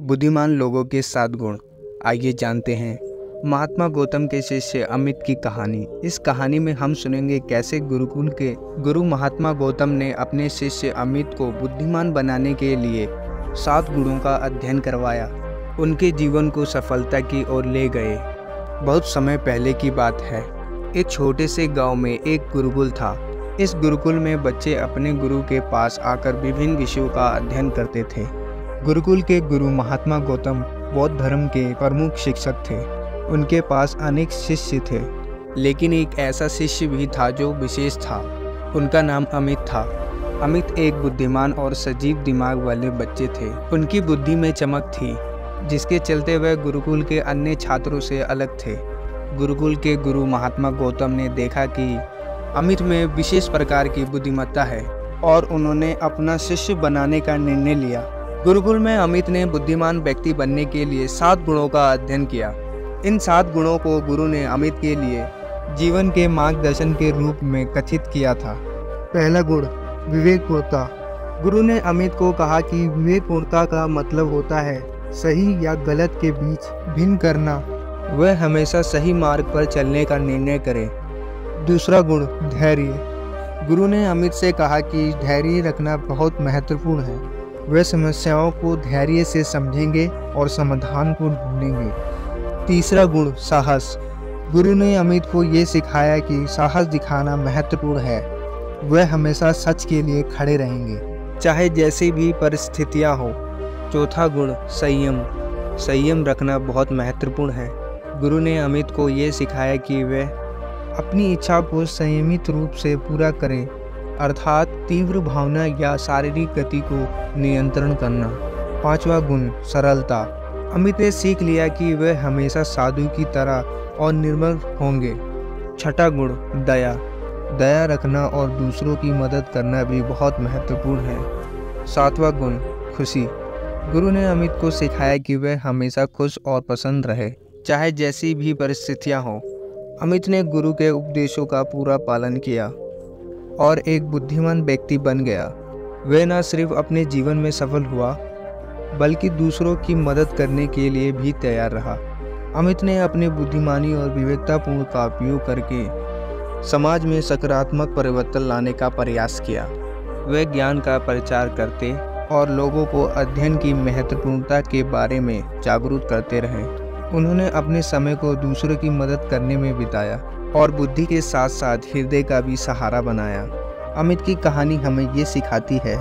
बुद्धिमान लोगों के 7 गुण। आइए जानते हैं महात्मा गौतम के शिष्य अमित की कहानी। इस कहानी में हम सुनेंगे कैसे गुरुकुल के गुरु महात्मा गौतम ने अपने शिष्य अमित को बुद्धिमान बनाने के लिए 7 गुणों का अध्ययन करवाया, उनके जीवन को सफलता की ओर ले गए। बहुत समय पहले की बात है। एक छोटे से गांव में एक गुरुकुल था। इस गुरुकुल में बच्चे अपने गुरु के पास आकर विभिन्न विषयों का अध्ययन करते थे। गुरुकुल के गुरु महात्मा गौतम बौद्ध धर्म के प्रमुख शिक्षक थे। उनके पास अनेक शिष्य थे, लेकिन एक ऐसा शिष्य भी था जो विशेष था। उनका नाम अमित था। अमित एक बुद्धिमान और सजीव दिमाग वाले बच्चे थे। उनकी बुद्धि में चमक थी, जिसके चलते वह गुरुकुल के अन्य छात्रों से अलग थे। गुरुकुल के गुरु महात्मा गौतम ने देखा कि अमित में विशेष प्रकार की बुद्धिमत्ता है और उन्होंने अपना शिष्य बनाने का निर्णय लिया। गुरुकुल में अमित ने बुद्धिमान व्यक्ति बनने के लिए 7 गुणों का अध्ययन किया। इन 7 गुणों को गुरु ने अमित के लिए जीवन के मार्गदर्शन के रूप में कथित किया था। पहला गुण, विवेकपूर्णता। गुरु ने अमित को कहा कि विवेकपूर्णता का मतलब होता है सही या गलत के बीच भिन्न करना। वह हमेशा सही मार्ग पर चलने का निर्णय करे। दूसरा गुण, धैर्य। गुरु ने अमित से कहा कि धैर्य रखना बहुत महत्वपूर्ण है। वे समस्याओं को धैर्य से समझेंगे और समाधान को ढूंढेंगे। तीसरा गुण, साहस। गुरु ने अमित को ये सिखाया कि साहस दिखाना महत्वपूर्ण है। वह हमेशा सच के लिए खड़े रहेंगे, चाहे जैसी भी परिस्थितियां हो। चौथा गुण, संयम। संयम रखना बहुत महत्वपूर्ण है। गुरु ने अमित को ये सिखाया कि वह अपनी इच्छा को संयमित रूप से पूरा करें, अर्थात तीव्र भावना या शारीरिक गति को नियंत्रण करना। पांचवा गुण, सरलता। अमित ने सीख लिया कि वह हमेशा साधु की तरह और निर्मल होंगे। छठा गुण, दया। दया रखना और दूसरों की मदद करना भी बहुत महत्वपूर्ण है। सातवां गुण, खुशी। गुरु ने अमित को सिखाया कि वह हमेशा खुश और प्रसन्न रहे, चाहे जैसी भी परिस्थितियां हो। अमित ने गुरु के उपदेशों का पूरा पालन किया और एक बुद्धिमान व्यक्ति बन गया। वह न सिर्फ अपने जीवन में सफल हुआ, बल्कि दूसरों की मदद करने के लिए भी तैयार रहा। अमित ने अपने बुद्धिमानी और विवेकतापूर्ण का उपयोग करके समाज में सकारात्मक परिवर्तन लाने का प्रयास किया। वह ज्ञान का प्रचार करते और लोगों को अध्ययन की महत्वपूर्णता के बारे में जागरूक करते रहे। उन्होंने अपने समय को दूसरों की मदद करने में बिताया और बुद्धि के साथ साथ हृदय का भी सहारा बनाया। अमित की कहानी हमें ये सिखाती है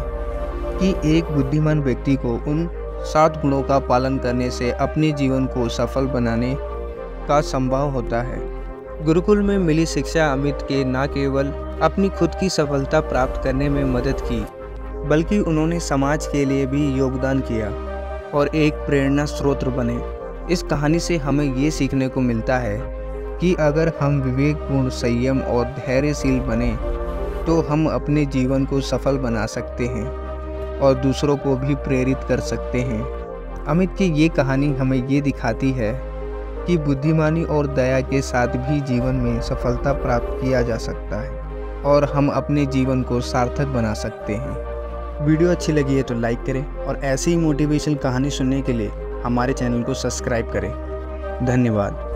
कि एक बुद्धिमान व्यक्ति को उन 7 गुणों का पालन करने से अपने जीवन को सफल बनाने का संभव होता है। गुरुकुल में मिली शिक्षा अमित के न केवल अपनी खुद की सफलता प्राप्त करने में मदद की, बल्कि उन्होंने समाज के लिए भी योगदान किया और एक प्रेरणा स्रोत बने। इस कहानी से हमें ये सीखने को मिलता है कि अगर हम विवेकपूर्ण, संयम और धैर्यशील बने तो हम अपने जीवन को सफल बना सकते हैं और दूसरों को भी प्रेरित कर सकते हैं। अमित की ये कहानी हमें ये दिखाती है कि बुद्धिमानी और दया के साथ भी जीवन में सफलता प्राप्त किया जा सकता है और हम अपने जीवन को सार्थक बना सकते हैं। वीडियो अच्छी लगी है तो लाइक करें और ऐसी ही मोटिवेशनल कहानी सुनने के लिए हमारे चैनल को सब्सक्राइब करें। धन्यवाद।